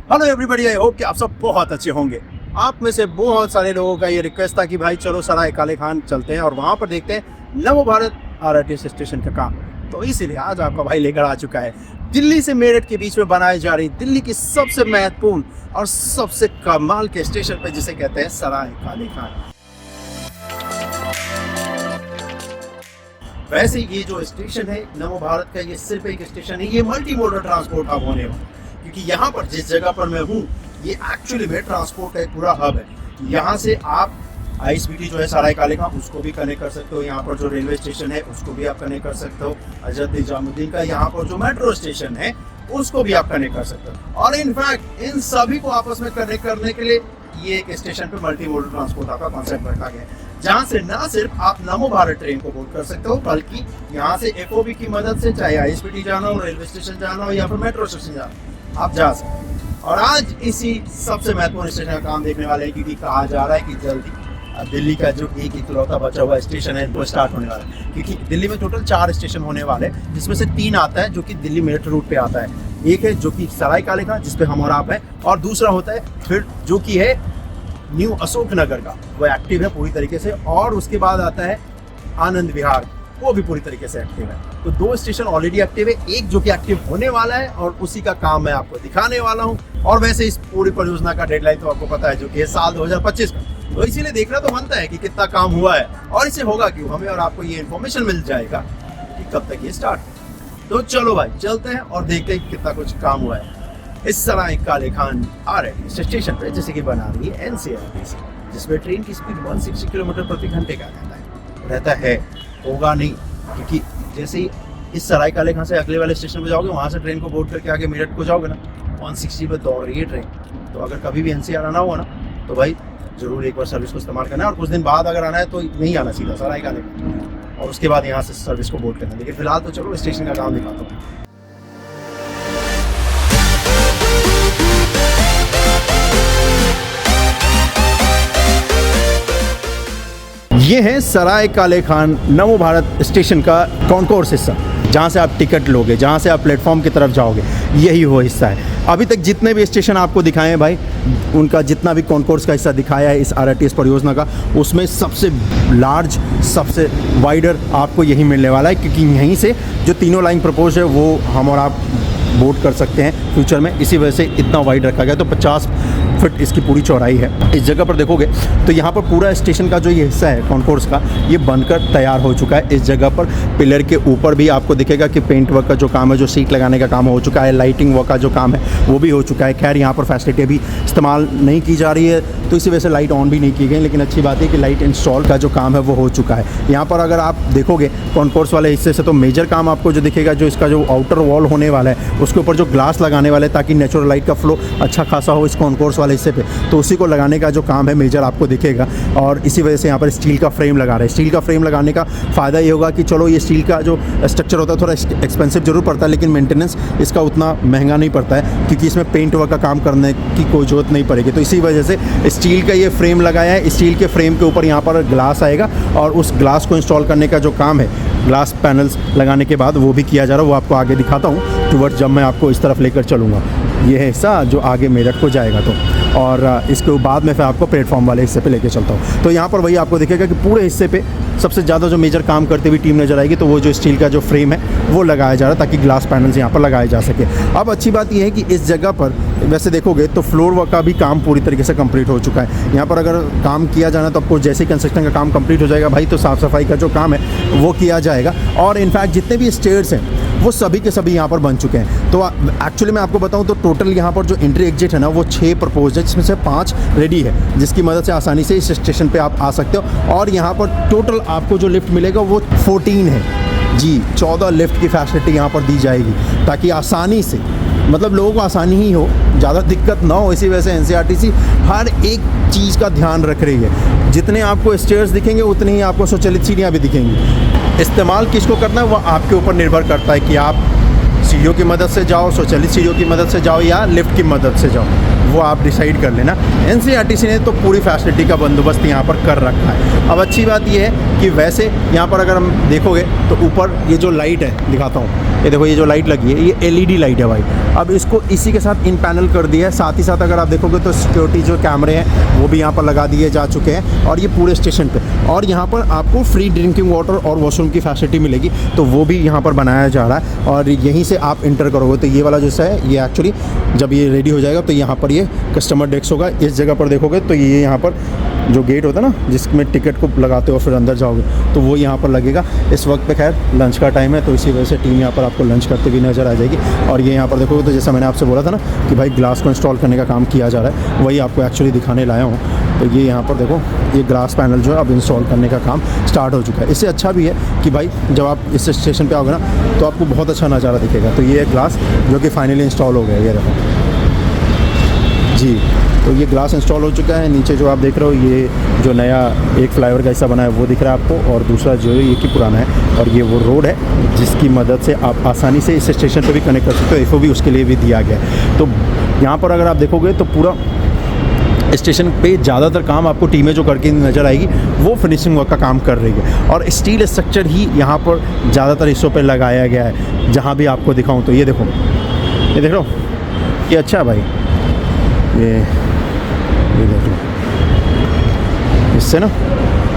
Hello everybody, I hope कि आप सब बहुत अच्छे होंगे। आप में से बहुत सारे लोगों का ये रिक्वेस्ट था कि भाई चलो सराय काले खान चलते हैं और वहाँ पर देखते हैं नव भारत आरटीएस स्टेशन का काम। तो इसीलिए आज आपका भाई लेकर आ चुका है दिल्ली से मेरठ के बीच में बनाई जा रही दिल्ली की सबसे महत्वपूर्ण और सबसे कमाल के स्टेशन पे, जिसे कहते हैं सराय काले खान। वैसे ये जो स्टेशन है नव भारत का, ये सिर्फ एक स्टेशन है, ये मल्टी मोडल ट्रांसपोर्ट हब होने वाला, क्योंकि यहाँ पर जिस जगह पर मैं हूँ ये एक्चुअली में ट्रांसपोर्ट का एक पूरा हब है। यहाँ से आप आईएसबीटी जो है सराय काले खान उसको भी कनेक्ट कर सकते हो, यहाँ पर जो रेलवे स्टेशन है उसको भी आप कनेक्ट कर सकते हो, हजरत निजामुद्दीन का यहाँ पर जो मेट्रो स्टेशन है उसको भी आप कनेक्ट कर सकते हो। और इनफैक्ट इन सभी को आपस में कनेक्ट करने के लिए ये एक स्टेशन पे मल्टी मोडल ट्रांसपोर्ट का कॉन्सेप्ट रखा गया है, जहाँ से ना सिर्फ आप नमो भारत ट्रेन को बोर्ड कर सकते हो, बल्कि यहाँ से एफओबी की मदद से चाहे आईएसबीटी जाना हो, रेलवे स्टेशन जाना हो या फिर मेट्रो स्टेशन जाना हो, आप जा सकते हो। और आज इसी सबसे महत्वपूर्ण स्टेशन का काम देखने वाले हैं, क्योंकि कहा जा रहा है कि जल्दी दिल्ली का जो एक इकलौता बचा हुआ स्टेशन है वो स्टार्ट होने वाला है। क्योंकि दिल्ली में टोटल 4 स्टेशन होने वाले हैं, जिसमें से 3 आता है जो कि दिल्ली मेरठ रूट पे आता है। एक है जो कि सराय काले खान जिसपे हम और आप हैं, और दूसरा होता है फिर जो कि है न्यू अशोक नगर का, वो एक्टिव है पूरी तरीके से। और उसके बाद आता है आनंद विहार, वो भी पूरी तरीके से एक्टिव है। तो 2 स्टेशन ऑलरेडी एक्टिव है, एक जो कि एक्टिव होने वाला है और उसी का काम मैं आपको दिखाने वाला हूँ। और वैसे इस पूरी परियोजना का डेडलाइन तो आपको पता है, जो कि है साल 2025 का। तो इसीलिए देखना तो बनता है कि कितना काम हुआ है और इसे होगा क्यों, हमें और आपको ये इन्फॉर्मेशन मिल जाएगा कि कब तक ये स्टार्ट है। तो चलो भाई चलते हैं और देखते हैं कितना कुछ काम हुआ है इस सराय काले खान आरटीएस स्टेशन पे, जैसे कि बना रही है एनसीआरटीसी, जिसमें ट्रेन की स्पीड 160 किलोमीटर प्रति घंटे का रहता है। होगा नहीं, क्योंकि जैसे ही इस सराय काले खान से अगले वाले स्टेशन पे जाओगे, वहाँ से ट्रेन को बोर्ड करके आगे मेरठ को जाओगे ना, 160 पे दौड़ रही है ट्रेन। तो अगर कभी भी एनसीआर आना हुआ ना, तो भाई जरूर एक बार सर्विस को इस्तेमाल करना है। और कुछ दिन बाद अगर आना है तो नहीं आना सीधा सराय काले खान, और उसके बाद यहाँ से सर्विस को बोर्ड करना। लेकिन फिलहाल तो चलो स्टेशन का काम दिखाता हूँ। ये है सराय काले खान नमो भारत स्टेशन का कॉन्कोर्स हिस्सा, जहाँ से आप टिकट लोगे, जहाँ से आप प्लेटफॉर्म की तरफ जाओगे, यही वो हिस्सा है। अभी तक जितने भी स्टेशन आपको दिखाए हैं भाई, उनका जितना भी कॉन्कोर्स का हिस्सा दिखाया है इस आरटीएस परियोजना का, उसमें सबसे लार्ज, सबसे वाइडर आपको यही मिलने वाला है। क्योंकि यहीं से जो तीनों लाइन प्रपोज है वो हम और आप बोर्ड कर सकते हैं फ्यूचर में, इसी वजह से इतना वाइड रखा गया। तो 50 फीट इसकी पूरी चौड़ाई है। इस जगह पर देखोगे तो यहाँ पर पूरा स्टेशन का जो ये हिस्सा है कॉन्कोर्स का, ये बनकर तैयार हो चुका है। इस जगह पर पिलर के ऊपर भी आपको दिखेगा कि पेंट वर्क का जो काम है, जो सीट लगाने का काम हो चुका है, लाइटिंग वर्क का जो काम है वो भी हो चुका है। खैर यहाँ पर फैसिलिटी भी इस्तेमाल नहीं की जा रही है, तो इसी वजह से लाइट ऑन भी नहीं की गई, लेकिन अच्छी बात है कि लाइट इंस्टॉल का जो काम है वो हो चुका है। यहाँ पर अगर आप देखोगे कॉन्कोर्स वाले हिस्से से, तो मेजर काम आपको जो दिखेगा, जो इसका जो आउटर वॉल होने वाला है उसके ऊपर जो ग्लास लगाने वाले, ताकि नेचुरल लाइट का फ्लो अच्छा खासा हो इस कॉन्कोर्स वाले हिस्से पे, तो उसी को लगाने का जो काम है मेजर आपको दिखेगा। और इसी वजह से यहाँ पर स्टील का फ्रेम लगा रहे हैं। स्टील का फ्रेम लगाने का फ़ायदा ये होगा कि चलो ये स्टील का जो स्ट्रक्चर होता है थोड़ा एक्सपेंसिव जरूर पड़ता है, लेकिन मेंटेनेंस इसका उतना महंगा नहीं पड़ता है, क्योंकि इसमें पेंट वर्क का काम करने की कोई ज़रूरत नहीं पड़ेगी। तो इसी वजह से स्टील का ये फ्रेम लगाया है। स्टील के फ्रेम के ऊपर यहाँ पर ग्लास आएगा, और उस ग्लास को इंस्टॉल करने का जो काम है, ग्लास पैनल्स लगाने के बाद, वो भी किया जा रहा है। वो आपको आगे दिखाता हूँ टुवर्ड्स जब मैं आपको इस तरफ लेकर चलूँगा। ये है हिस्सा जो आगे मेरठ को जाएगा, तो और इसके बाद में फिर आपको प्लेटफॉर्म वाले हिस्से पे लेके चलता हूँ। तो यहाँ पर वही आपको दिखेगा कि पूरे हिस्से पे सबसे ज़्यादा जो मेजर काम करती हुई टीम नज़र आएगी, तो वो जो स्टील का जो फ्रेम है वो लगाया जा रहा है, ताकि ग्लास पैनल्स यहाँ पर लगाए जा सके। अब अच्छी बात यह है कि इस जगह पर वैसे देखोगे तो फ्लोर वर्क का भी काम पूरी तरीके से कंप्लीट हो चुका है। यहाँ पर अगर काम किया जाना तो आपको जैसे ही कंस्ट्रक्शन का काम कंप्लीट हो जाएगा भाई, तो साफ़ सफाई का जो काम है वो किया जाएगा। और इनफैक्ट जितने भी स्टेयर्स हैं वो सभी के सभी यहाँ पर बन चुके हैं। तो एक्चुअली मैं आपको बताऊँ तो टोटल यहाँ पर जो एंट्री एग्जिट है ना, वो 6 प्रपोज है, जिसमें से 5 रेडी है, जिसकी मदद से आसानी से इस स्टेशन पे आप आ सकते हो। और यहाँ पर टोटल आपको जो लिफ्ट मिलेगा वो 14 है जी, 14 लिफ्ट की फैसिलिटी यहाँ पर दी जाएगी, ताकि आसानी से, मतलब लोगों को आसानी ही हो, ज़्यादा दिक्कत ना हो। इसी वजह से एनसीआरटीसी हर एक चीज़ का ध्यान रख रही है। जितने आपको स्टेयर्स दिखेंगे उतनी ही आपको स्वचालित सीढ़ियाँ भी दिखेंगी। इस्तेमाल किसको करना है वो आपके ऊपर निर्भर करता है कि आप सीढ़ियों की मदद से जाओ, स्वचालित सीढ़ियों की मदद से जाओ, या लिफ्ट की मदद से जाओ। वो आप डिसाइड कर लेना। NCRTC ने तो पूरी फैसिलिटी का बंदोबस्त यहाँ पर कर रखा है। अब अच्छी बात ये है कि वैसे यहाँ पर अगर हम देखोगे तो ऊपर ये जो लाइट है, दिखाता हूँ, ये देखो ये जो लाइट लगी है ये LED लाइट है भाई। अब इसको इसी के साथ इन पैनल कर दिया है। साथ ही साथ अगर आप देखोगे तो सिक्योरिटी जो कैमरे हैं वो भी यहाँ पर लगा दिए जा चुके हैं, और ये पूरे स्टेशन पे। और यहाँ पर आपको फ्री ड्रिंकिंग वाटर और वॉशरूम की फैसिलिटी मिलेगी, तो वो भी यहाँ पर बनाया जा रहा है। और यहीं से आप इंटर करोगे तो ये वाला जैसा है, ये एक्चुअली जब ये रेडी हो जाएगा तो यहाँ पर ये कस्टमर डेस्क होगा। इस जगह पर देखोगे तो ये यहाँ पर जो गेट होता है ना जिसमें टिकट को लगाते हो फिर अंदर जाओगे, तो वो यहाँ पर लगेगा। इस वक्त पे खैर लंच का टाइम है, तो इसी वजह से टीम यहाँ पर आपको लंच करते हुए नज़र आ जाएगी। और ये यहाँ पर देखोगे तो जैसा मैंने आपसे बोला था ना कि भाई ग्लास को इंस्टॉल करने का काम किया जा रहा है, वही आपको एक्चुअली दिखाने लाया हूँ। तो ये यहाँ पर देखो ये ग्लास पैनल जो है अब इंस्टॉल करने का काम स्टार्ट हो चुका है। इससे अच्छा भी है कि भाई जब आप इस स्टेशन पर आओगे ना तो आपको बहुत अच्छा नज़ारा दिखेगा। तो ये ग्लास जो कि फाइनली इंस्टॉल हो गया, ये देखो जी। तो ये ग्लास इंस्टॉल हो चुका है। नीचे जो आप देख रहे हो ये जो नया एक फ्लाईओवर का हिस्सा बना है वो दिख रहा है आपको, और दूसरा जो है ये कि पुराना है। और ये वो रोड है जिसकी मदद से आप आसानी से इस स्टेशन पर भी कनेक्ट कर सकते हो। FOB उसके लिए भी दिया गया है। तो यहाँ पर अगर आप देखोगे तो पूरा स्टेशन पे ज़्यादातर काम आपको टीमें जो करके नज़र आएगी वो फिनिशिंग वर्क का काम कर रही है, और स्टील स्ट्रक्चर ही यहाँ पर ज़्यादातर हिस्सों पर लगाया गया है। जहाँ भी आपको दिखाऊँ तो ये देखो, ये देख लो, ये अच्छा है भाई। ये देख लो, इससे ना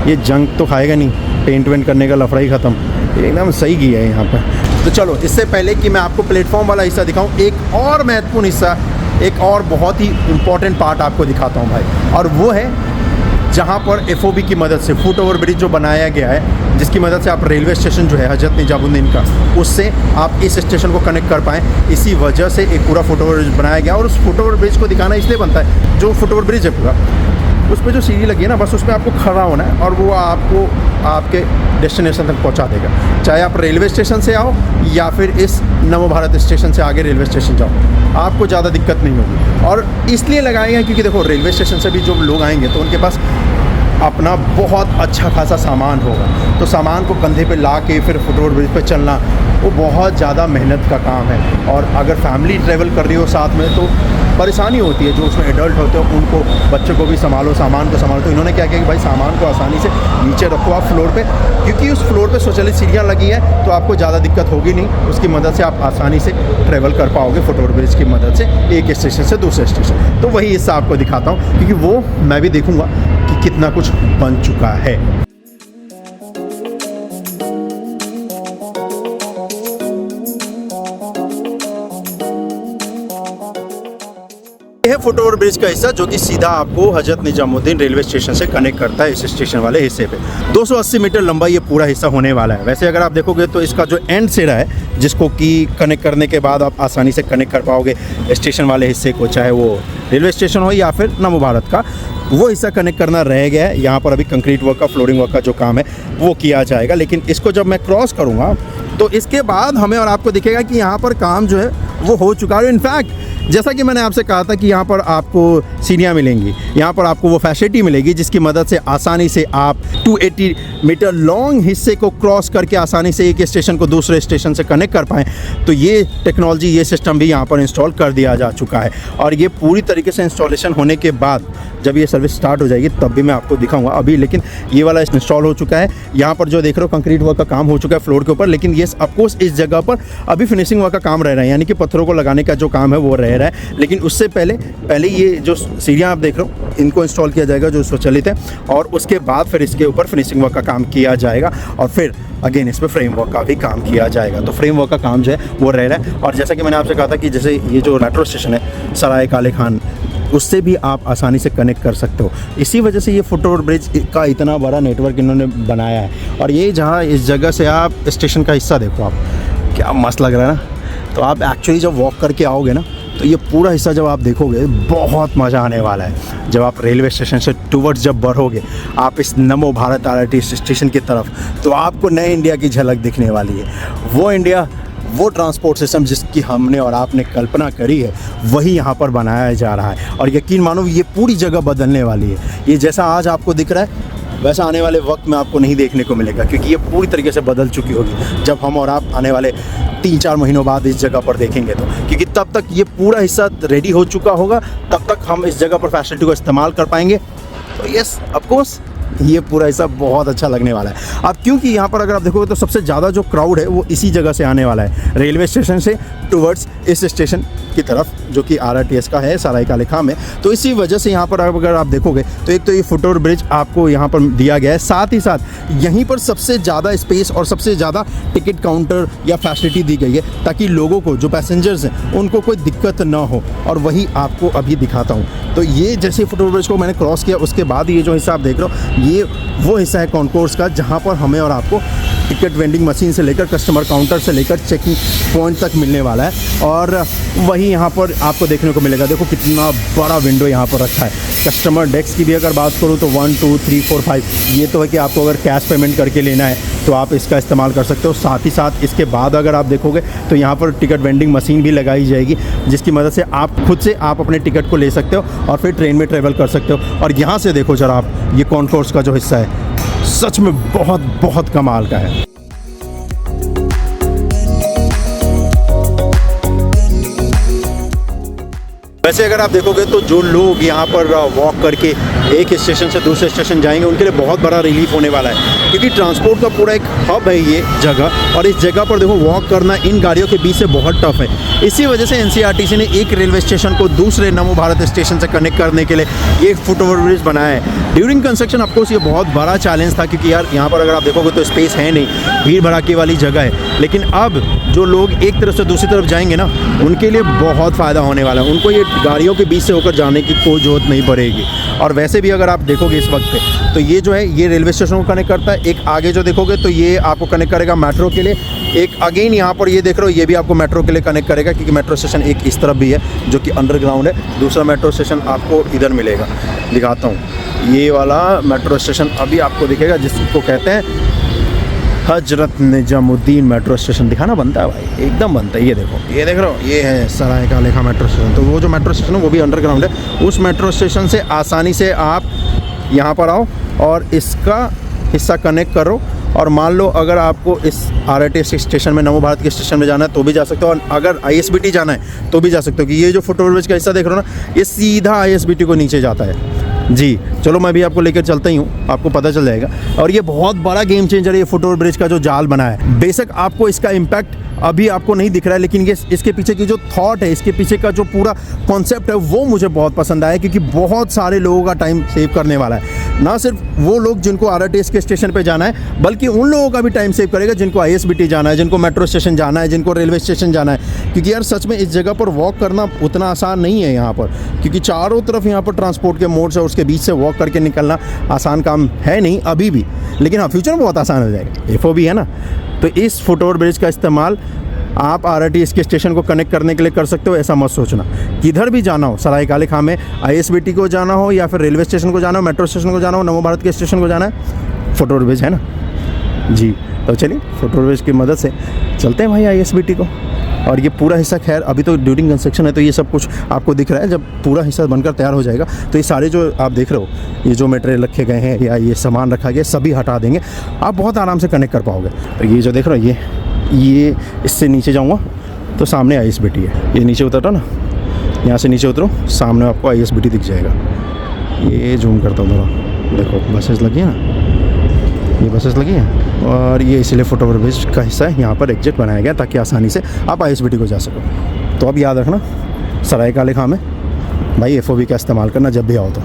ये जंग तो खाएगा नहीं, पेंट वेंट करने का लफड़ा ही ख़त्म, एकदम सही किया है यहाँ पर। तो चलो इससे पहले कि मैं आपको प्लेटफॉर्म वाला हिस्सा दिखाऊं, एक और महत्वपूर्ण हिस्सा, एक और बहुत ही इम्पॉर्टेंट पार्ट आपको दिखाता हूँ भाई, और वो है जहाँ पर FOB की मदद से फुट ओवर ब्रिज जो बनाया गया है, जिसकी मदद से आप रेलवे स्टेशन जो है हजरत निजामुद्दीन का, उससे आप इस स्टेशन को कनेक्ट कर पाएँ। इसी वजह से एक पूरा फुट ओवर ब्रिज बनाया गया, और उस फुट ओवर ब्रिज को दिखाना इसलिए बनता है, जो फुट ओवर ब्रिज है पूरा उस पर जो सीढ़ी लगी है ना, बस उस पर आपको खड़ा होना है और वो आपको आपके डेस्टिनेशन तक पहुंचा देगा। चाहे आप रेलवे स्टेशन से आओ या फिर इस नमो भारत स्टेशन से आगे रेलवे स्टेशन जाओ, आपको ज़्यादा दिक्कत नहीं होगी। और इसलिए लगाए गए क्योंकि देखो रेलवे स्टेशन से भी जो लोग आएंगे तो उनके पास अपना बहुत अच्छा खासा सामान होगा, तो सामान को कंधे पे ला के फिर फुट ओवर ब्रिज पे चलना वो बहुत ज़्यादा मेहनत का काम है। और अगर फैमिली ट्रैवल कर रही हो साथ में तो परेशानी होती है, जो उसमें एडल्ट होते हैं उनको, बच्चों को भी संभालो, सामान को संभालो। तो इन्होंने क्या किया कि भाई सामान को आसानी से नीचे रखो आप फ्लोर पे, क्योंकि उस फ्लोर पे स्वचालित सीढ़ियाँ लगी है तो आपको ज़्यादा दिक्कत होगी नहीं। उसकी मदद से आप आसानी से ट्रैवल कर पाओगे फुट ओवर ब्रिज की मदद से एक स्टेशन से दूसरे स्टेशन। तो वही हिस्सा आपको दिखाता हूँ, क्योंकि वो मैं भी देखूँगा कि कितना कुछ बन चुका है। यह फुट ओवर ब्रिज का हिस्सा जो कि सीधा आपको हजरत निजामुद्दीन रेलवे स्टेशन से कनेक्ट करता है इस स्टेशन वाले हिस्से पे। 280 मीटर लंबा ये पूरा हिस्सा होने वाला है। वैसे अगर आप देखोगे तो इसका जो एंड सिरा है जिसको कि कनेक्ट करने के बाद आप आसानी से कनेक्ट कर पाओगे स्टेशन वाले हिस्से को, चाहे वो रेलवे स्टेशन हो या फिर नमो भारत का, वो हिस्सा कनेक्ट करना रह गया है। यहाँ पर अभी कंक्रीट वर्क का, फ्लोरिंग वर्क का जो काम है वो किया जाएगा। लेकिन इसको जब मैं क्रॉस करूँगा तो इसके बाद हमें और आपको दिखेगा कि यहाँ पर काम जो है वो हो चुका है। इनफैक्ट जैसा कि मैंने आपसे कहा था कि यहाँ पर आपको सीढ़ियाँ मिलेंगी, यहाँ पर आपको वो फैसिलिटी मिलेगी जिसकी मदद से आसानी से आप 280 मीटर लॉन्ग हिस्से को क्रॉस करके आसानी से एक स्टेशन को दूसरे स्टेशन से कनेक्ट कर पाएँ। तो ये टेक्नोलॉजी, ये सिस्टम भी यहाँ पर इंस्टॉल कर दिया जा चुका है। और ये पूरी तरीके से इंस्टॉलेशन होने के बाद जब ये सर्विस स्टार्ट हो जाएगी तब भी मैं आपको दिखाऊंगा। अभी लेकिन ये वाला इंस्टॉल हो चुका है। यहाँ पर जो देख रहे हो कंक्रीट वर्क का काम हो चुका है फ्लोर के ऊपर, लेकिन ये ऑफकोर्स इस जगह पर अभी फिनिशिंग वर्क का काम रह रहा है, यानी कि पत्थरों को लगाने का जो काम है वो रह रहा है। लेकिन उससे पहले ये जो सीढ़ियाँ आप देख रहे हो इनको इंस्टॉल किया जाएगा जो स्वचालित है, और उसके बाद फिर इसके ऊपर फिनिशिंग वर्क का काम किया जाएगा, और फिर अगेन इस पर फ्रेमवर्क का भी काम किया जाएगा। तो फ्रेमवर्क का काम जो है वो रह रहा है। और जैसा कि मैंने आपसे कहा था कि जैसे ये जो मेट्रो स्टेशन है सराय काले खान, उससे भी आप आसानी से कनेक्ट कर सकते हो। इसी वजह से ये फुट ओवर ब्रिज का इतना बड़ा नेटवर्क इन्होंने बनाया है। और ये जहाँ इस जगह से आप स्टेशन का हिस्सा देखो, आप क्या मस्त लग रहा है ना। तो आप एक्चुअली जब वॉक करके आओगे ना तो ये पूरा हिस्सा जब आप देखोगे बहुत मज़ा आने वाला है। जब आप रेलवे स्टेशन से टूवर्ड्स जब बढ़ोगे आप इस नमो भारत RRT स्टेशन की तरफ, तो आपको नए इंडिया की झलक दिखने वाली है। वो इंडिया, वो ट्रांसपोर्ट सिस्टम जिसकी हमने और आपने कल्पना करी है वही यहाँ पर बनाया जा रहा है। और यकीन मानो ये पूरी जगह बदलने वाली है। ये जैसा आज आपको दिख रहा है वैसा आने वाले वक्त में आपको नहीं देखने को मिलेगा, क्योंकि ये पूरी तरीके से बदल चुकी होगी जब हम और आप आने वाले 3-4 महीनों बाद इस जगह पर देखेंगे तो, क्योंकि तब तक ये पूरा हिस्सा रेडी हो चुका होगा, तब तक हम इस जगह पर फैसिलिटी को इस्तेमाल कर पाएंगे। तो यस ऑफ कोर्स ये पूरा हिस्सा बहुत अच्छा लगने वाला है। अब क्योंकि यहाँ पर अगर आप देखोगे तो सबसे ज़्यादा जो क्राउड है वो इसी जगह से आने वाला है, रेलवे स्टेशन से टुवर्ड्स इस स्टेशन की तरफ, जो कि RRTS का है सराय काले खां में। तो इसी वजह से यहाँ पर अगर आप देखोगे तो एक तो ये फुट ओवर ब्रिज आपको यहाँ पर दिया गया है, साथ ही साथ यहीं पर सबसे ज़्यादा स्पेस और सबसे ज़्यादा टिकट काउंटर या फैसिलिटी दी गई है, ताकि लोगों को, जो पैसेंजर्स हैं, उनको कोई दिक्कत ना हो। और वही आपको अभी दिखाता हूँ। तो ये जैसे फुट ओवर ब्रिज को मैंने क्रॉस किया, उसके बाद ये जो हिस्सा आप देख रहे हो, ये वो हिस्सा है कॉन्कोर्स का, जहाँ पर हमें और आपको टिकट वेंडिंग मशीन से लेकर कस्टमर काउंटर से लेकर चेकिंग पॉइंट तक मिलने वाला है। और वही यहाँ पर आपको देखने को मिलेगा, देखो कितना बड़ा विंडो यहाँ पर रखा है। कस्टमर डेस्क की भी अगर बात करूँ तो 1 2 3 4 5, ये तो है कि आपको अगर कैश पेमेंट करके लेना है तो आप इसका इस्तेमाल कर सकते हो। साथ ही साथ इसके बाद अगर आप देखोगे तो यहाँ पर टिकट वेंडिंग मशीन भी लगाई जाएगी, जिसकी मदद से आप खुद से आप अपने टिकट को ले सकते हो और फिर ट्रेन में ट्रेवल कर सकते हो। और यहाँ से देखो जरा आप, ये कॉन्कोर्स का जो हिस्सा है सच में बहुत बहुत कमाल का है। वैसे अगर आप देखोगे तो जो लोग यहाँ पर वॉक करके एक स्टेशन से दूसरे स्टेशन जाएंगे, उनके लिए बहुत बड़ा रिलीफ होने वाला है, क्योंकि ट्रांसपोर्ट का पूरा एक हब है ये जगह। और इस जगह पर देखो वॉक करना इन गाड़ियों के बीच से बहुत टफ है। इसी वजह से NCRTC ने एक रेलवे स्टेशन को दूसरे नमो भारत स्टेशन से कनेक्ट करने के लिए ये फुट ओवर ब्रिज बनाया है। ड्यूरिंग कंस्ट्रक्शन ऑफकोर्स ये बहुत बड़ा चैलेंज था, क्योंकि यार यहाँ पर अगर आप देखोगे तो स्पेस है नहीं, भीड़ भड़ाके वाली जगह है। लेकिन अब जो लोग एक तरफ से दूसरी तरफ जाएंगे ना, उनके लिए बहुत फ़ायदा होने वाला है। उनको ये गाड़ियों के बीच से होकर जाने की कोई ज़रूरत नहीं पड़ेगी। और वैसे भी अगर आप देखोगे इस वक्त पे, तो ये जो है ये रेलवे स्टेशन को कनेक्ट करता है। एक आगे जो देखोगे तो ये आपको कनेक्ट करेगा मेट्रो के लिए। एक अगेन यहाँ पर ये देख रहे हो, ये भी आपको मेट्रो के लिए कनेक्ट करेगा, क्योंकि मेट्रो स्टेशन एक इस तरफ भी है जो कि अंडरग्राउंड है। दूसरा मेट्रो स्टेशन आपको इधर मिलेगा, दिखाता हूँ। ये वाला मेट्रो स्टेशन अभी आपको दिखेगा, जिसको कहते हैं हजरत निजामुद्दीन मेट्रो स्टेशन। दिखाना बनता है भाई, एकदम बनता है। ये देखो, ये देख रहे हो, ये है सराय काले खां मेट्रो स्टेशन। तो वो जो मेट्रो स्टेशन है वो भी अंडरग्राउंड है। उस मेट्रो स्टेशन से आसानी से आप यहाँ पर आओ और इसका हिस्सा कनेक्ट करो। और मान लो अगर आपको इस RRTS स्टेशन में, नमो भारत के स्टेशन में जाना है तो भी जा सकते हो, और अगर ISBT जाना है तो भी जा सकते हो। कि ये जो फुट ओवर ब्रिज का हिस्सा देख रहे हो ना, ये सीधा ISBT को नीचे जाता है। जी चलो, मैं भी आपको लेकर चलता ही हूँ, आपको पता चल जाएगा। और ये बहुत बड़ा गेम चेंजर है ये फुट ओवर ब्रिज का जो जाल बना है। बेशक आपको इसका इम्पैक्ट अभी आपको नहीं दिख रहा है, लेकिन ये इसके पीछे की जो थॉट है, इसके पीछे का जो पूरा कॉन्सेप्ट है, वो मुझे बहुत पसंद आया, क्योंकि बहुत सारे लोगों का टाइम सेव करने वाला है। ना सिर्फ वो लोग जिनको RRTS के स्टेशन पे जाना है, बल्कि उन लोगों का भी टाइम सेव करेगा जिनको ISBT जाना है, जिनको मेट्रो स्टेशन जाना है, जिनको रेलवे स्टेशन जाना है। क्योंकि यार सच में इस जगह पर वॉक करना उतना आसान नहीं है यहाँ पर, क्योंकि चारों तरफ यहाँ पर ट्रांसपोर्ट के मोड्स है, उसके बीच से वॉक करके निकलना आसान काम है नहीं अभी भी। लेकिन हाँ, फ्यूचर में बहुत आसान हो जाएगा। FOB है ना। तो इस फुट ओवर ब्रिज का इस्तेमाल आप RRTS के स्टेशन को कनेक्ट करने के लिए कर सकते हो। ऐसा मत सोचना, किधर भी जाना हो, सराय काले खां में ISBT को जाना हो, या फिर रेलवे स्टेशन को जाना हो, मेट्रो स्टेशन को जाना हो, नमो भारत के स्टेशन को जाना है, फुट ओवर ब्रिज है ना जी। तो चलिए फुट ओवर ब्रिज की मदद से चलते हैं भाई ISBT को। और ये पूरा हिस्सा खैर अभी तो ड्यूरिंग कंस्ट्रक्शन है, तो ये सब कुछ आपको दिख रहा है। जब पूरा हिस्सा बनकर तैयार हो जाएगा तो ये सारे जो आप देख रहे हो, ये जो मटेरियल रखे गए हैं या ये सामान रखा गया, सभी हटा देंगे, आप बहुत आराम से कनेक्ट कर पाओगे। तो ये जो देख रहे हो, ये इससे नीचे जाऊँगा तो सामने ISBT है। ये नीचे उतरता ना, यहाँ से नीचे उतरो, सामने आपको ISBT दिख जाएगा। ये जूम करता हूँ थोड़ा, देखो बसेस लगी हैं ना, ये बसेस लगी हैं। और ये इसलिए फुट ओवर ब्रिज का हिस्सा है, यहाँ पर एग्जिट बनाया गया ताकि आसानी से आप ISBT को जा सको। तो अब याद रखना, सराय काले खां में भाई FOB का इस्तेमाल करना जब भी आओ तो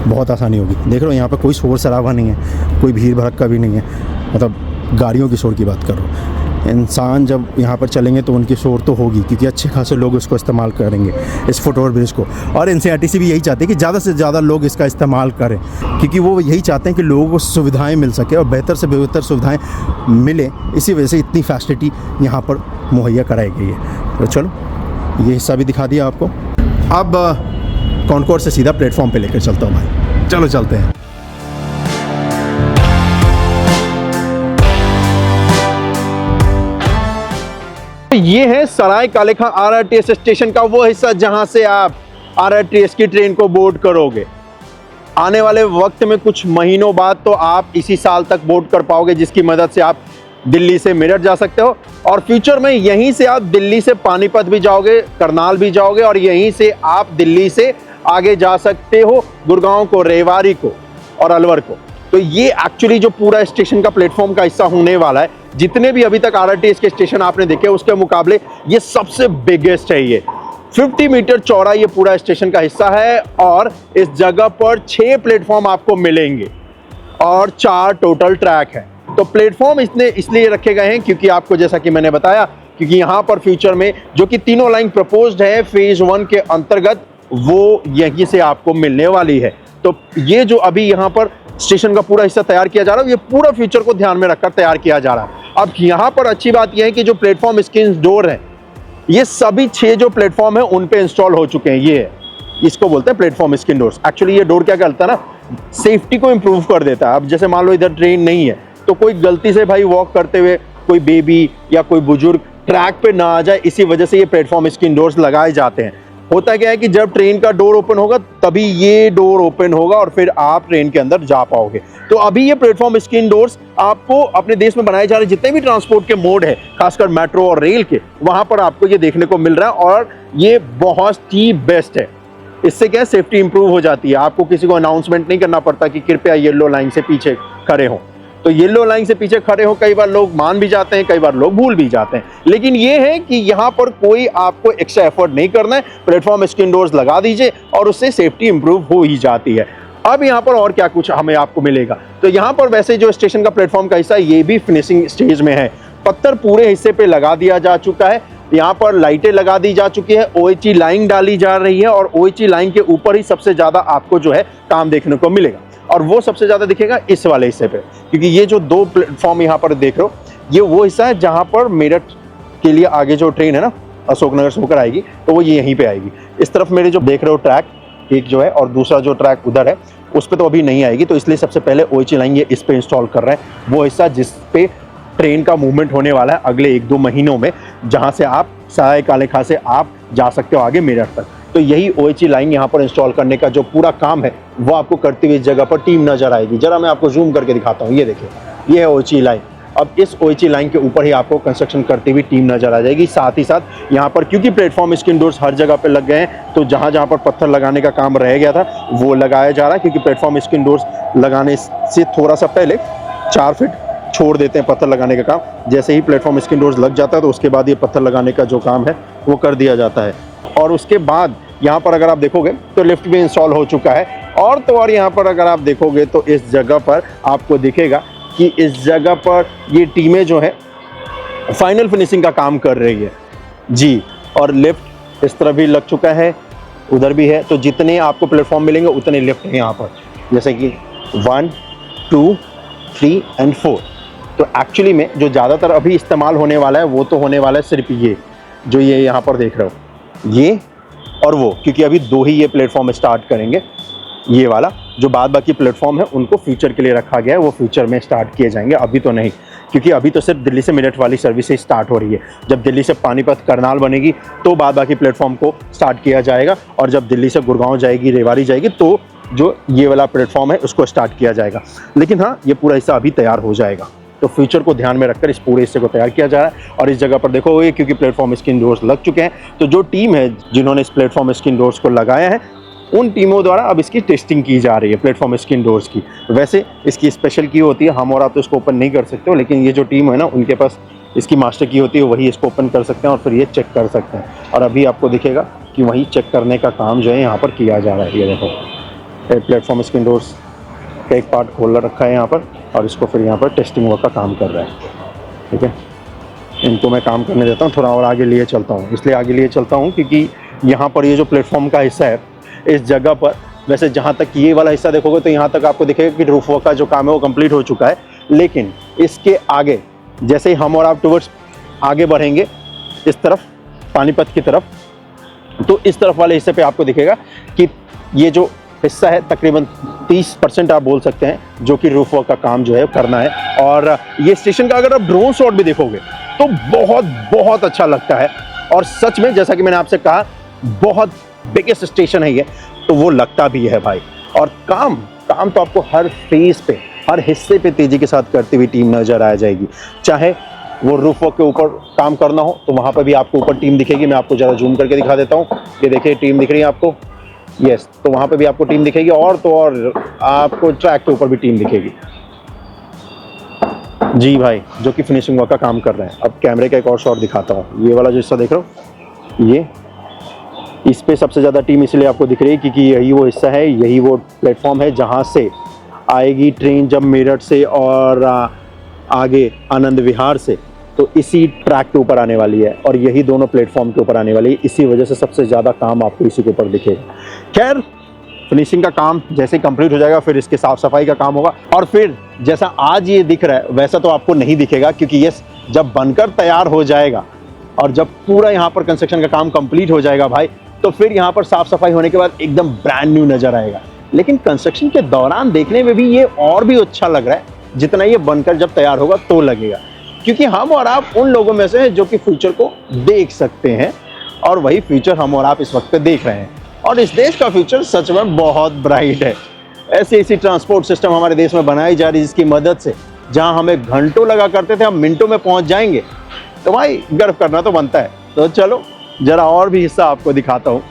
बहुत आसानी होगी। देख रहे हो यहाँ पर कोई शोर शराबा नहीं है, कोई भीड़ भड़का भी नहीं है, मतलब गाड़ियों की शोर की बात कर रहा हूँ। इंसान जब यहाँ पर चलेंगे तो उनकी शोर तो होगी, क्योंकि अच्छे खासे लोग इसको इस्तेमाल करेंगे, इस फुट ओवर ब्रिज को। और NCRTC भी यही चाहते हैं कि ज़्यादा से ज़्यादा लोग इसका इस्तेमाल करें, क्योंकि वो यही चाहते हैं कि लोगों को सुविधाएं मिल सके और बेहतर से बेहतर सुविधाएं मिले। इसी वजह से इतनी फैसिलिटी यहाँ पर मुहैया कराई गई है। तो चलो, ये हिस्सा भी दिखा दिया आपको। अब कॉन्कोर्स से सीधा प्लेटफॉर्म पर लेकर चलता हूँ भाई, चलो चलते हैं। ये है सराय काले खां RRTS स्टेशन का वो हिस्सा जहां से आप RRTS की ट्रेन को बोर्ड करोगे। आने वाले वक्त में कुछ महीनों बाद तो आप इसी साल तक बोर्ड कर पाओगे, जिसकी मदद से आप दिल्ली से मेरठ जा सकते हो और फ्यूचर में यहीं से आप दिल्ली से पानीपत भी जाओगे, करनाल भी जाओगे और यहीं से आप दिल्ली से आगे जा सकते हो गुड़गांव को, रेवाड़ी को और अलवर को। तो ये एक्चुअली जो पूरा स्टेशन का प्लेटफॉर्म का हिस्सा होने वाला है, जितने भी अभी तक आरआरटीएस के स्टेशन आपने देखे उसके मुकाबले ये सबसे बिगेस्ट है। ये 50 मीटर चौड़ा ये पूरा स्टेशन का हिस्सा है और इस जगह पर 6 प्लेटफॉर्म आपको मिलेंगे और 4 टोटल ट्रैक है। तो प्लेटफॉर्म इसलिए रखे गए हैं क्योंकि आपको, जैसा कि मैंने बताया, क्योंकि यहाँ पर फ्यूचर में जो कि तीनों लाइन प्रपोज्ड है फेज 1 के अंतर्गत, वो यहीं से आपको मिलने वाली है। तो ये जो अभी यहाँ पर स्टेशन का पूरा हिस्सा तैयार किया जा रहा है, ये पूरा फ्यूचर को ध्यान में रखकर तैयार किया जा रहा है। अब यहाँ पर अच्छी बात यह है कि जो प्लेटफॉर्म स्क्रीन डोर है, ये सभी 6 जो प्लेटफॉर्म है उन पे इंस्टॉल हो चुके हैं। ये इसको बोलते हैं प्लेटफॉर्म स्क्रीन डोर्स। एक्चुअली ये डोर क्या करता है ना, सेफ्टी को इंप्रूव कर देता है। अब जैसे मान लो इधर ट्रेन नहीं है तो कोई गलती से भाई वॉक करते हुए कोई बेबी या कोई बुजुर्ग ट्रैक पे ना आ जाए, इसी वजह से ये प्लेटफॉर्म स्क्रीन डोर्स लगाए जाते हैं। होता क्या है कि जब ट्रेन का डोर ओपन होगा तभी ये डोर ओपन होगा और फिर आप ट्रेन के अंदर जा पाओगे। तो अभी ये प्लेटफॉर्म स्क्रीन डोर्स आपको अपने देश में बनाए जा रहे जितने भी ट्रांसपोर्ट के मोड है, खासकर मेट्रो और रेल के, वहां पर आपको ये देखने को मिल रहा है और ये बहुत ही बेस्ट है। इससे क्या है, सेफ्टी इंप्रूव हो जाती है। आपको किसी को अनाउंसमेंट नहीं करना पड़ता कि कृपया येलो लाइन से पीछे खड़े हो। तो येलो लाइन से पीछे खड़े हो कई बार लोग मान भी जाते हैं, कई बार लोग भूल भी जाते हैं, लेकिन ये है कि यहाँ पर कोई आपको एक्स्ट्रा एफर्ट नहीं करना है। प्लेटफॉर्म स्क्रीन डोर्स लगा दीजिए और उससे सेफ्टी इंप्रूव हो ही जाती है। अब यहाँ पर और क्या कुछ हमें आपको मिलेगा, तो यहाँ पर वैसे जो स्टेशन का प्लेटफॉर्म का हिस्सा है ये भी फिनिशिंग स्टेज में है। पत्थर पूरे हिस्से पे लगा दिया जा चुका है, यहाँ पर लाइटें लगा दी जा चुकी है, OHE लाइन डाली जा रही है और OHE लाइन के ऊपर ही सबसे ज्यादा आपको जो है काम देखने को मिलेगा और वो सबसे ज्यादा दिखेगा इस वाले हिस्से पे, क्योंकि ये जो 2 प्लेटफॉर्म यहाँ पर देख रहे हो ये वो हिस्सा है जहाँ पर मेरठ के लिए आगे जो ट्रेन है ना अशोकनगर से होकर आएगी, तो वो यहीं पे आएगी। इस तरफ मेरे जो देख रहे हो ट्रैक एक जो है और दूसरा जो ट्रैक उधर है उस पर तो अभी नहीं आएगी, तो इसलिए सबसे पहले OHE लाइन ये इस पे इंस्टॉल कर रहे हैं, वो हिस्सा जिस पे ट्रेन का मूवमेंट होने वाला है अगले 1-2 महीनों में, जहाँ से आप सराय काले खां से आप जा सकते हो आगे मेरठ तक। तो यही OHE लाइन यहाँ पर इंस्टॉल करने का जो पूरा काम है वो आपको करते हुए इस जगह पर टीम नजर आएगी। जरा मैं आपको जूम करके दिखाता हूँ, ये देखिए ये है OHE लाइन। अब इस OHE लाइन के ऊपर ही आपको कंस्ट्रक्शन करती हुई टीम नजर आ जाएगी। साथ ही साथ यहाँ पर क्योंकि प्लेटफॉर्म स्क्रीन डोर्स हर जगह पे लग गए हैं, तो जहाँ जहाँ पर पत्थर लगाने का काम रह गया था वो लगाया जा रहा है, क्योंकि प्लेटफॉर्म स्क्रीन डोर्स लगाने से थोड़ा सा पहले 4 फीट छोड़ देते हैं पत्थर लगाने का काम। जैसे ही प्लेटफॉर्म स्क्रीन डोर्स लग जाता है तो उसके बाद ये पत्थर लगाने का जो काम है वो कर दिया जाता है। और उसके बाद यहाँ पर अगर आप देखोगे तो लिफ्ट भी इंस्टॉल हो चुका है। और तो और यहाँ पर अगर आप देखोगे तो इस जगह पर आपको दिखेगा कि इस जगह पर ये टीमें जो है फाइनल फिनिशिंग का काम कर रही है जी। और लिफ्ट इस तरह भी लग चुका है, उधर भी है। तो जितने आपको प्लेटफॉर्म मिलेंगे उतने लिफ्ट हैं यहाँ पर, जैसे कि 1, 2, 3 और 4। तो एक्चुअली में जो ज़्यादातर अभी इस्तेमाल होने वाला है वो तो होने वाला है सिर्फ ये जो ये यहाँ पर देख रहे हो, ये और वो, क्योंकि अभी 2 ही ये प्लेटफॉर्म स्टार्ट करेंगे। ये वाला जो बाद बाकी प्लेटफॉर्म है उनको फ्यूचर के लिए रखा गया है, वो फ्यूचर में स्टार्ट किए जाएंगे, अभी तो नहीं, क्योंकि अभी तो सिर्फ दिल्ली से मेरठ वाली सर्विस ही स्टार्ट हो रही है। जब दिल्ली से पानीपत करनाल बनेगी तो बाद बाकी प्लेटफॉर्म को स्टार्ट किया जाएगा, और जब दिल्ली से गुड़गांव जाएगी, रेवाड़ी जाएगी, तो जो ये वाला प्लेटफॉर्म है उसको स्टार्ट किया जाएगा। लेकिन हाँ, ये पूरा हिस्सा अभी तैयार हो जाएगा, तो फ्यूचर को ध्यान में रखकर इस पूरे हिस्से को तैयार किया जा रहा है। और इस जगह पर देखोगे क्योंकि प्लेटफॉर्म स्क्रीन डोर्स लग चुके हैं, तो जो टीम है जिन्होंने इस प्लेटफॉर्म स्क्रीन डोर्स को लगाया है उन टीमों द्वारा अब इसकी टेस्टिंग की जा रही है प्लेटफॉर्म स्क्रीन डोर्स की। वैसे इसकी स्पेशल की होती है, हम और आप तो इसको ओपन नहीं कर सकते हो, लेकिन ये जो टीम है ना उनके पास इसकी मास्टर की होती है, वही इसको ओपन कर सकते हैं और फिर ये चेक कर सकते हैं। और अभी आपको दिखेगा कि वही चेक करने का काम जो है यहाँ पर किया जा रहा है। ये देखो प्लेटफॉर्म स्क्रीन डोर्स का एक पार्ट खोल रखा है यहाँ पर, और इसको फिर यहाँ पर टेस्टिंग वर्क का काम कर रहा है। ठीक है, इनको मैं काम करने देता हूँ, थोड़ा और आगे लिए चलता हूँ। इसलिए आगे लिए चलता हूँ क्योंकि यहाँ पर ये जो प्लेटफॉर्म का हिस्सा है इस जगह पर, वैसे जहाँ तक ये वाला हिस्सा देखोगे तो यहाँ तक आपको दिखेगा कि रूफ वर्क का जो काम है वो कंप्लीट हो चुका है। लेकिन इसके आगे जैसे ही हम और आप टुवर्ड्स आगे बढ़ेंगे इस तरफ पानीपत की तरफ, तो इस तरफ वाले हिस्से पे आपको दिखेगा कि ये जो हिस्सा है तकरीबन 30% आप बोल सकते हैं जो कि रूफ वर्क का काम जो है करना है। और ये स्टेशन का अगर आप ड्रोन शॉट भी देखोगे तो बहुत बहुत अच्छा लगता है, और सच में जैसा कि मैंने आपसे कहा बहुत बिगेस्ट स्टेशन है ये, तो वो लगता भी है भाई। और काम तो आपको हर फेज पे, हर हिस्से पे तेजी के साथ करती हुई टीम नजर आ जाएगी। चाहे वो रूफ वर्क के ऊपर काम करना हो तो वहाँ पर भी आपको ऊपर टीम दिखेगी। मैं आपको ज़रा जूम करके दिखा देता हूँ। ये देखिए टीम दिख रही है आपको, यस, तो वहाँ पे भी आपको टीम दिखेगी। और तो और आपको ट्रैक के ऊपर भी टीम दिखेगी जी भाई, जो कि फिनिशिंग वर्क का काम कर रहे हैं। अब कैमरे का एक और शॉट दिखाता हूँ। ये वाला जो हिस्सा देख रहे हो, ये इस पे सबसे ज़्यादा टीम इसलिए आपको दिख रही है क्योंकि यही वो हिस्सा है, यही वो प्लेटफॉर्म है जहाँ से आएगी ट्रेन जब मेरठ से और आगे आनंद विहार से, तो इसी ट्रैक के ऊपर आने वाली है और यही दोनों प्लेटफॉर्म के ऊपर आने वाली है। इसी वजह से सबसे ज़्यादा काम आपको इसी के ऊपर दिखेगा। खैर, फिनिशिंग का काम जैसे कंप्लीट हो जाएगा फिर इसके साफ सफाई का काम होगा, और फिर जैसा आज ये दिख रहा है वैसा तो आपको नहीं दिखेगा, क्योंकि ये जब बनकर तैयार हो जाएगा और जब पूरा यहाँ पर कंस्ट्रक्शन का काम कंप्लीट हो जाएगा भाई, तो फिर यहाँ पर साफ सफाई होने के बाद एकदम ब्रांड न्यू नजर आएगा। लेकिन कंस्ट्रक्शन के दौरान देखने में भी ये और भी अच्छा लग रहा है जितना ये बनकर जब तैयार होगा तो लगेगा, क्योंकि हम और आप उन लोगों में से हैं जो कि फ्यूचर को देख सकते हैं, और वही फ्यूचर हम और आप इस वक्त पे देख रहे हैं। और इस देश का फ्यूचर सच में बहुत ब्राइट है। ऐसी ट्रांसपोर्ट सिस्टम हमारे देश में बनाई जा रही है जिसकी मदद से जहां हमें घंटों लगा करते थे हम मिनटों में पहुंच जाएंगे। तो भाई गर्व करना तो बनता है। तो चलो जरा और भी हिस्सा आपको दिखाता हूँ।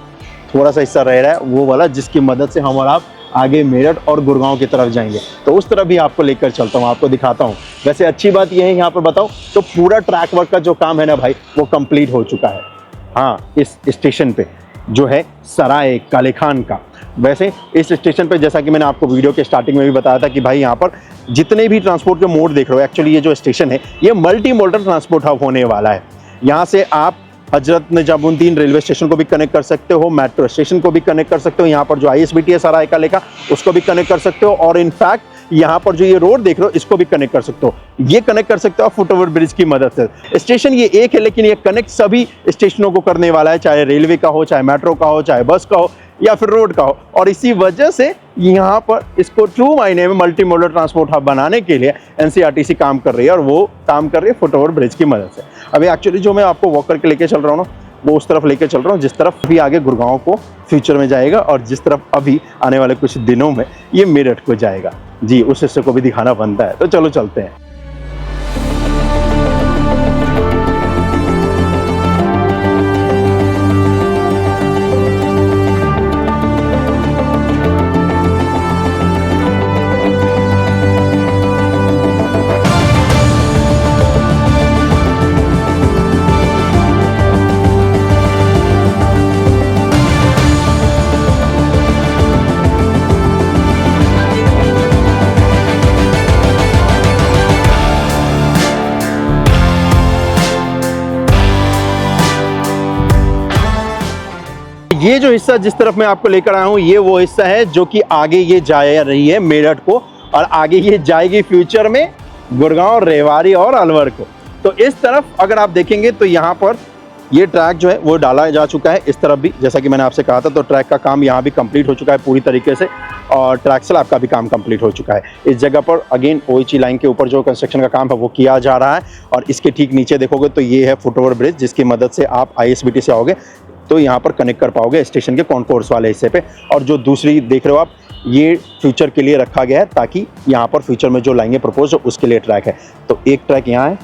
थोड़ा सा हिस्सा रह रहा है वो वाला जिसकी मदद से हम और आप आगे मेरठ और गुड़गांव की तरफ जाएंगे, तो उस तरफ भी आपको लेकर चलता हूँ, आपको दिखाता हूँ। वैसे अच्छी बात यह है यहाँ पर बताऊँ तो पूरा ट्रैक वर्क का जो काम है ना भाई वो कंप्लीट हो चुका है। हाँ, इस स्टेशन पे जो है सराय काले खान का। वैसे इस स्टेशन पे जैसा कि मैंने आपको वीडियो के स्टार्टिंग में भी बताया था कि भाई यहाँ पर जितने भी ट्रांसपोर्ट के मोड देख रहे हो, एक्चुअली ये जो स्टेशन है ये मल्टी मोडल ट्रांसपोर्ट हब होने वाला है। यहाँ से आप हजरत निजामुद्दीन रेलवे स्टेशन को भी कनेक्ट कर सकते हो, मेट्रो स्टेशन को भी कनेक्ट कर सकते हो, यहाँ पर जो ISBT है सराय काले का उसको भी कनेक्ट कर सकते हो, और इनफैक्ट यहाँ पर जो ये रोड देख रहे हो इसको भी कनेक्ट कर सकते हो। ये कनेक्ट कर सकते हो फुट ओवर ब्रिज की मदद से। स्टेशन ये एक है लेकिन ये कनेक्ट सभी स्टेशनों को करने वाला है, चाहे रेलवे का हो, चाहे मेट्रो का हो, चाहे बस का हो या फिर रोड का हो। और इसी वजह से यहाँ पर इसको ट्रू मायने में मल्टी मोडल ट्रांसपोर्ट हब बनाने के लिए NCRTC काम कर रही है, और वो काम कर रही है फुट ओवर ब्रिज की मदद से। अभी एक्चुअली जो मैं आपको वॉक करके लेके चल रहा हूँ ना, वो उस तरफ लेके चल रहा हूँ जिस तरफ भी आगे गुड़गांव को फ्यूचर में जाएगा, और जिस तरफ अभी आने वाले कुछ दिनों में ये मेरठ को जाएगा। जी, उस हिस्से को भी दिखाना बनता है। तो चलो चलते हैं। ये जो हिस्सा जिस तरफ मैं आपको लेकर आया हूँ ये वो हिस्सा है जो कि आगे ये जा रही है मेरठ को, और आगे ये जाएगी फ्यूचर में गुड़गांव, रेवाड़ी और अलवर को। तो इस तरफ अगर आप देखेंगे तो यहाँ पर ये ट्रैक जो है वो डाला जा चुका है। इस तरफ भी जैसा कि मैंने आपसे कहा था, तो ट्रैक का काम यहाँ भी कंप्लीट हो चुका है पूरी तरीके से, और ट्रैक स्लैब का भी काम कंप्लीट हो चुका है। इस जगह पर अगेन OHE लाइन के ऊपर जो कंस्ट्रक्शन का काम है वो किया जा रहा है, और इसके ठीक नीचे देखोगे तो ये है फुट ओवर ब्रिज जिसकी मदद से आप ISBT से आओगे तो यहाँ पर कनेक्ट कर पाओगे स्टेशन के कॉन्कोर्स वाले हिस्से पे। और जो दूसरी देख रहे हो आप, ये फ्यूचर के लिए रखा गया है ताकि यहाँ पर फ्यूचर में जो लाएंगे प्रपोज हो उसके लिए ट्रैक है। तो एक ट्रैक यहाँ है,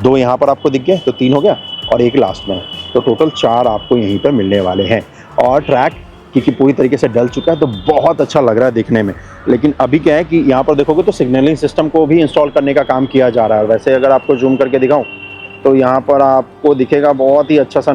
2 यहाँ पर आपको दिख गए तो 3 हो गया, और एक लास्ट में है, तो टोटल 4 आपको यहीं पर मिलने वाले हैं। और ट्रैक क्योंकि पूरी तरीके से डल चुका है तो बहुत अच्छा लग रहा है देखने में। लेकिन अभी क्या है कि यहाँ पर देखोगे तो सिग्नलिंग सिस्टम को भी इंस्टॉल करने का काम किया जा रहा है। वैसे अगर आपको जूम करके दिखाऊँ तो यहाँ पर आपको दिखेगा बहुत ही अच्छा सा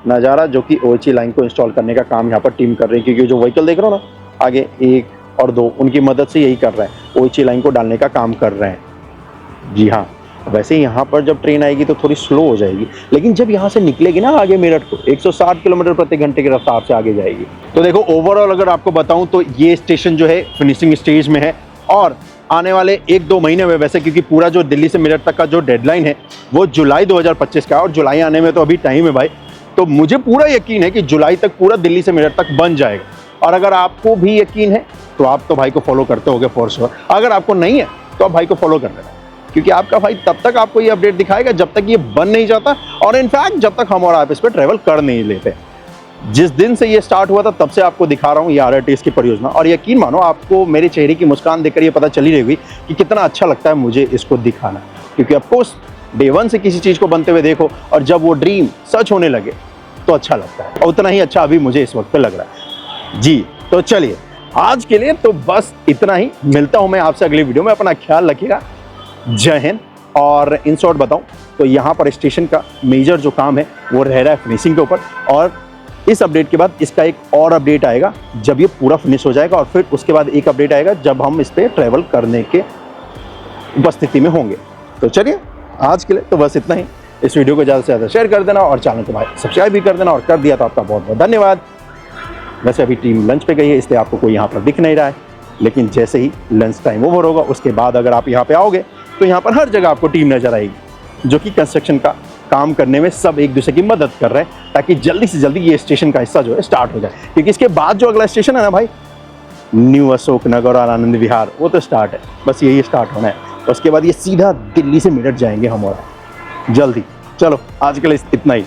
नज़ारा जो कि OHE लाइन को इंस्टॉल करने का काम यहाँ पर टीम कर रही है, क्योंकि जो व्हीकल देख रहे हो ना आगे 1 और 2 उनकी मदद से यही कर रहे हैं, OHE लाइन को डालने का काम कर रहे हैं। जी हाँ, वैसे यहाँ पर जब ट्रेन आएगी तो थोड़ी स्लो हो जाएगी, लेकिन जब यहाँ से निकलेगी ना आगे मेरठ को 160 किलोमीटर प्रति घंटे की रफ्तार से आगे जाएगी। तो देखो ओवरऑल अगर आपको बताऊँ तो ये स्टेशन जो है फिनिशिंग स्टेज में है, और आने वाले 1-2 महीने में, वैसे क्योंकि पूरा जो दिल्ली से मेरठ तक का जो डेडलाइन है वो जुलाई 2025 का है, और जुलाई आने में तो अभी टाइम है भाई। तो मुझे पूरा यकीन है कि जुलाई तक पूरा दिल्ली से मेरठ तक बन जाएगा। और अगर आपको भी यकीन है तो आप तो भाई को फॉलो करते होगे फॉर श्योर। अगर आपको नहीं है तो आप भाई को फॉलो कर लेना, क्योंकि आपका भाई तब तक आपको ये अपडेट दिखाएगा जब तक ये बन नहीं जाता, और इनफैक्ट जब तक हम और आप इस पर ट्रैवल कर नहीं लेते। जिस दिन से ये स्टार्ट हुआ था तब से आपको दिखा रहा हूँ ये RRTS की परियोजना, और यकीन मानो आपको मेरे चेहरे की मुस्कान देखकर ये पता चली रहेगी कि कितना अच्छा लगता है मुझे इसको दिखाना, क्योंकि ऑफकोर्स डे 1 से किसी चीज़ को बनते हुए देखो और जब वो ड्रीम सच होने लगे तो अच्छा लगता है, और उतना ही अच्छा अभी मुझे इस वक्त पे लग रहा है जी। तो चलिए आज के लिए तो बस इतना ही, मिलता हूँ मैं आपसे अगली वीडियो में, अपना ख्याल रखिएगा, जय हिंद। और इन शॉर्ट बताऊँ तो यहाँ पर स्टेशन का मेजर जो काम है वो रह रहा है फिनिशिंग के ऊपर, और इस अपडेट के बाद इसका एक और अपडेट आएगा जब ये पूरा फिनिश हो जाएगा, और फिर उसके बाद एक अपडेट आएगा जब हम इस पर ट्रैवल करने के उपस्थिति में होंगे। तो चलिए आज के लिए तो बस इतना ही। इस वीडियो को ज़्यादा से ज़्यादा शेयर कर देना और चैनल को भाई सब्सक्राइब भी कर देना, और कर दिया तो आपका बहुत बहुत धन्यवाद। वैसे अभी टीम लंच पे गई है इसलिए आपको कोई यहाँ पर दिख नहीं रहा है, लेकिन जैसे ही लंच टाइम ओवर होगा उसके बाद अगर आप यहाँ पे आओगे तो यहाँ पर हर जगह आपको टीम नजर आएगी जो कि कंस्ट्रक्शन का काम करने में सब एक दूसरे की मदद कर रहे हैं, ताकि जल्दी से जल्दी ये स्टेशन का हिस्सा जो है स्टार्ट हो जाए। क्योंकि इसके बाद जो अगला स्टेशन है ना भाई, न्यू अशोक नगर और आनंद विहार, वो तो स्टार्ट है, बस यही स्टार्ट होना है। उसके बाद ये सीधा दिल्ली से मेरठ जाएंगे हम, और जल्दी। चलो आज के लिए इतना ही।